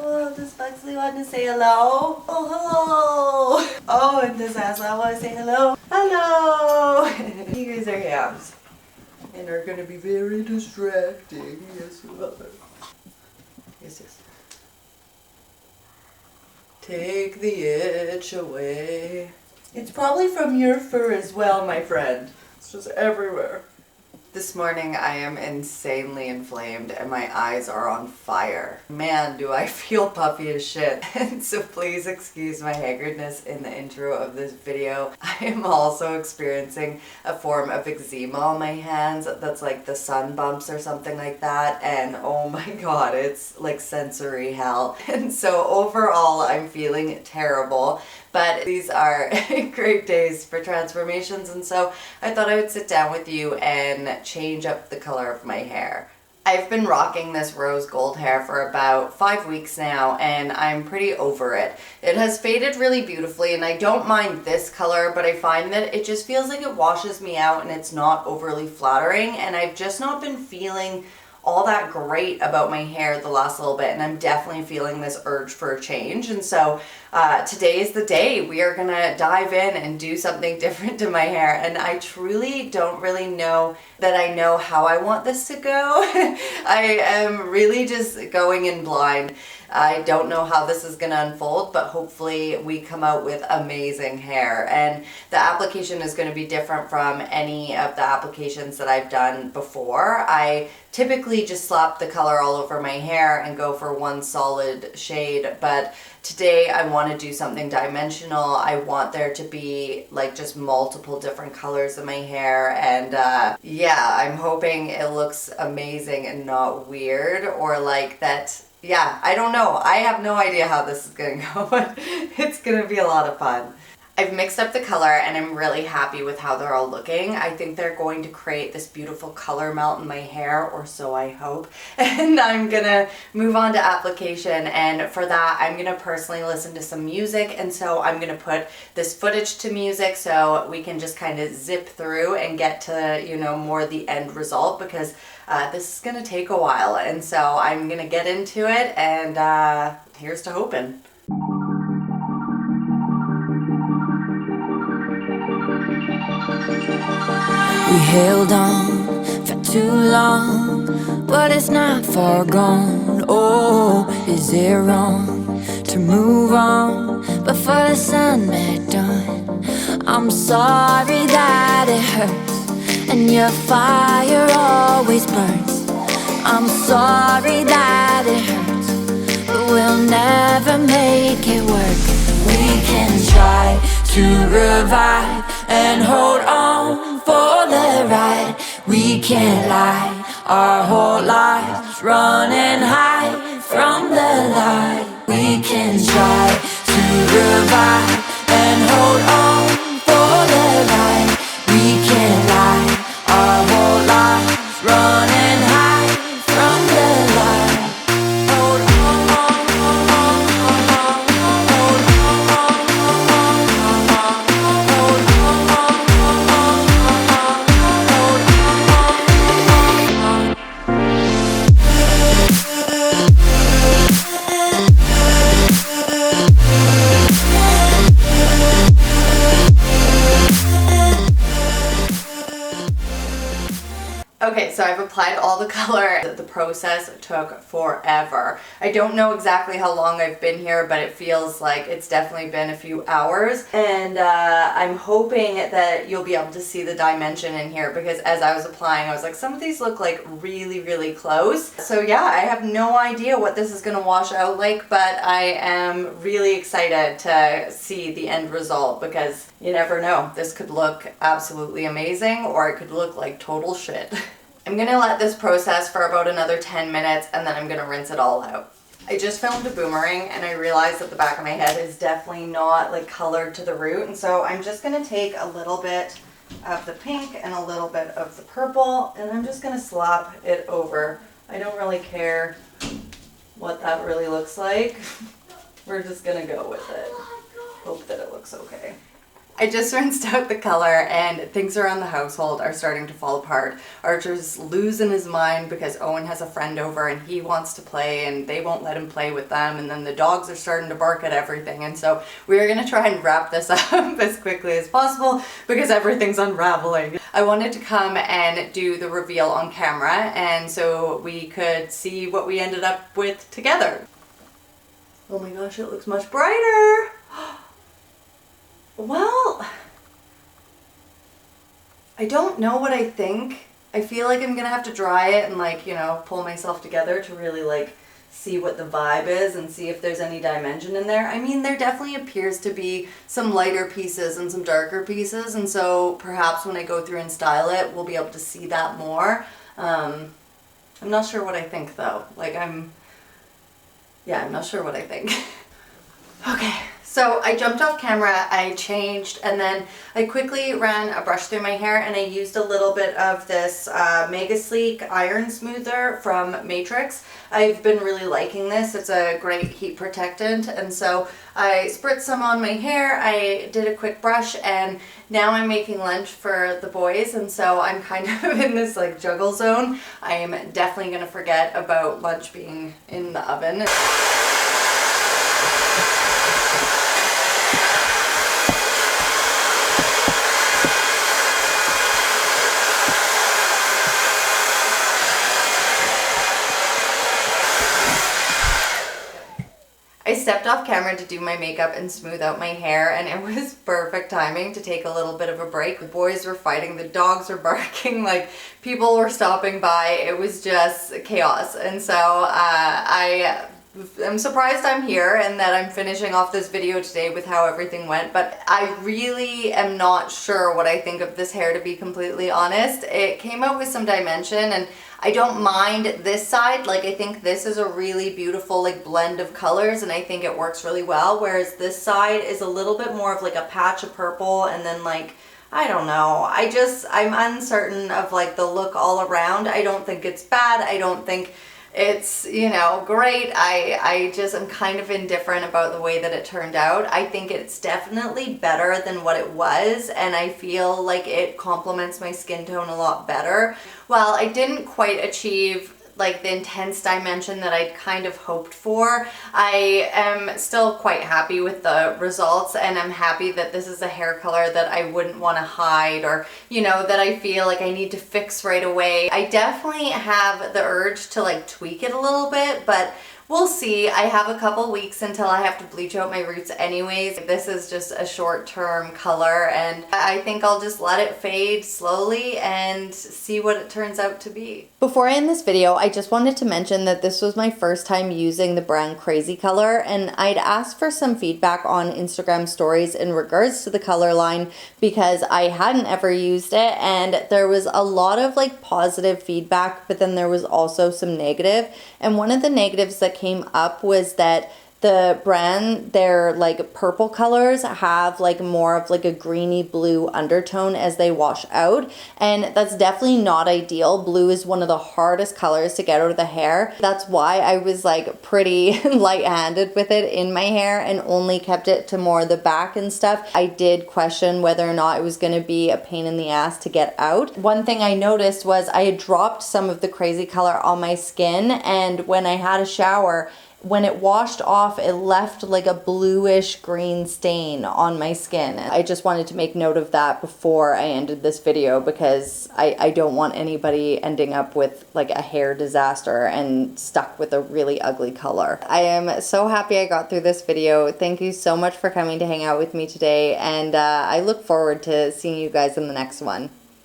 Oh, does Buxley want to say hello? Oh, hello! Oh, and does Asla want to say hello? Hello! You guys are yams. And are going to be very distracting. Yes, you are. Yes, yes. Take the itch away. It's probably from your fur as well, my friend. It's just everywhere. This morning I am insanely inflamed and my eyes are on fire. Man, do I feel puffy as shit. And so please excuse my haggardness in the intro of this video. I am also experiencing a form of eczema on my hands that's like the sun bumps or something like that, and oh my god, it's like sensory hell. And so overall I'm feeling terrible. But these are great days for transformations, and so I thought I would sit down with you and change up the color of my hair. I've been rocking this rose gold hair for about 5 weeks now, and I'm pretty over it. It has faded really beautifully, and I don't mind this color, but I find that it just feels like it washes me out and it's not overly flattering, and I've just not been feeling all that great about my hair the last little bit, and I'm definitely feeling this urge for a change. And so today is the day. We are gonna dive in and do something different to my hair, and I truly don't really know that I know how I want this to go. I am really just going in blind. I don't know how this is going to unfold, but hopefully we come out with amazing hair. And the application is going to be different from any of the applications that I've done before. I typically just slap the color all over my hair and go for one solid shade, but today I want to do something dimensional. I want there to be like just multiple different colors in my hair, and yeah, I'm hoping it looks amazing and not weird, or like that. Yeah, I don't know. I have no idea how this is going to go, but it's going to be a lot of fun. I've mixed up the color and I'm really happy with how they're all looking. I think they're going to create this beautiful color melt in my hair, or so I hope. And I'm going to move on to application, and for that I'm going to personally listen to some music, and so I'm going to put this footage to music so we can just kind of zip through and get to, you know, more the end result, because this is going to take a while, and so I'm going to get into it, and here's to hoping. We held on for too long, but it's not far gone. Oh, is it wrong to move on before the sun had done? I'm sorry that it hurts and your fire always burns. I'm sorry that it hurts, but we'll never make it work. We can try to revive and hold on for the ride. We can't lie, our whole lives running high from the light. We can try to revive and hold on for the ride. We can't lie, our whole lives running high from the light. Hold on, hold on, hold on, hold on, hold Okay, so I've applied all the color. The process took forever. I don't know exactly how long I've been here, but it feels like it's definitely been a few hours. And I'm hoping that you'll be able to see the dimension in here, because as I was applying, I was like, some of these look like really, really close. So yeah, I have no idea what this is gonna wash out like, but I am really excited to see the end result, because you never know. This could look absolutely amazing, or it could look like total shit. I'm gonna let this process for about another 10 minutes, and then I'm gonna rinse it all out. I just filmed a boomerang and I realized that the back of my head is definitely not like colored to the root, and so I'm just gonna take a little bit of the pink and a little bit of the purple, and I'm just gonna slap it over. I don't really care what that really looks like. We're just gonna go with it. Hope that it looks okay. I just rinsed out the color and things around the household are starting to fall apart. Archer's losing his mind because Owen has a friend over and he wants to play and they won't let him play with them, and then the dogs are starting to bark at everything, and so we're gonna try and wrap this up as quickly as possible because everything's unraveling. I wanted to come and do the reveal on camera and so we could see what we ended up with together. Oh my gosh, it looks much brighter! Well, I don't know what I think. I feel like I'm gonna have to dry it and like, you know, pull myself together to really like see what the vibe is and see if there's any dimension in there. I mean, there definitely appears to be some lighter pieces and some darker pieces, and so perhaps when I go through and style it, we'll be able to see that more. I'm not sure what I think though. Like I'm not sure what I think. Okay. So I jumped off camera, I changed, and then I quickly ran a brush through my hair and I used a little bit of this Mega Sleek Iron Smoother from Matrix. I've been really liking this. It's a great heat protectant, and so I spritzed some on my hair, I did a quick brush, and now I'm making lunch for the boys, and so I'm kind of in this like juggle zone. I am definitely going to forget about lunch being in the oven. I stepped off camera to do my makeup and smooth out my hair, and it was perfect timing to take a little bit of a break. The boys were fighting, the dogs were barking, like people were stopping by. It was just chaos, and so I'm surprised I'm here and that I'm finishing off this video today with how everything went, but I really am not sure what I think of this hair, to be completely honest. It came out with some dimension and I don't mind this side. Like I think this is a really beautiful like blend of colors and I think it works really well, whereas this side is a little bit more of like a patch of purple and then like, I don't know. I'm uncertain of like the look all around. I don't think it's bad. I don't think it's, you know, great. I just am kind of indifferent about the way that it turned out. I think it's definitely better than what it was, and I feel like it complements my skin tone a lot better. While I didn't quite achieve like the intense dimension that I'd kind of hoped for, I am still quite happy with the results, and I'm happy that this is a hair color that I wouldn't want to hide, or you know, that I feel like I need to fix right away. I definitely have the urge to like tweak it a little bit, but we'll see. I have a couple weeks until I have to bleach out my roots anyways. This is just a short-term color and I think I'll just let it fade slowly and see what it turns out to be. Before I end this video, I just wanted to mention that this was my first time using the brand Crazy Color, and I'd asked for some feedback on Instagram stories in regards to the color line because I hadn't ever used it, and there was a lot of like positive feedback, but then there was also some negative, and one of the negatives that came up was that the brand, their like purple colors have like more of like a greeny blue undertone as they wash out, and that's definitely not ideal. Blue is one of the hardest colors to get out of the hair. That's why I was like pretty light-handed with it in my hair and only kept it to more the back and stuff. I did question whether or not it was going to be a pain in the ass to get out. One thing I noticed was I had dropped some of the Crazy Color on my skin, and when I had a shower, when it washed off, it left like a bluish green stain on my skin. I just wanted to make note of that before I ended this video because I don't want anybody ending up with like a hair disaster and stuck with a really ugly color. I am so happy I got through this video. Thank you so much for coming to hang out with me today, and I look forward to seeing you guys in the next one.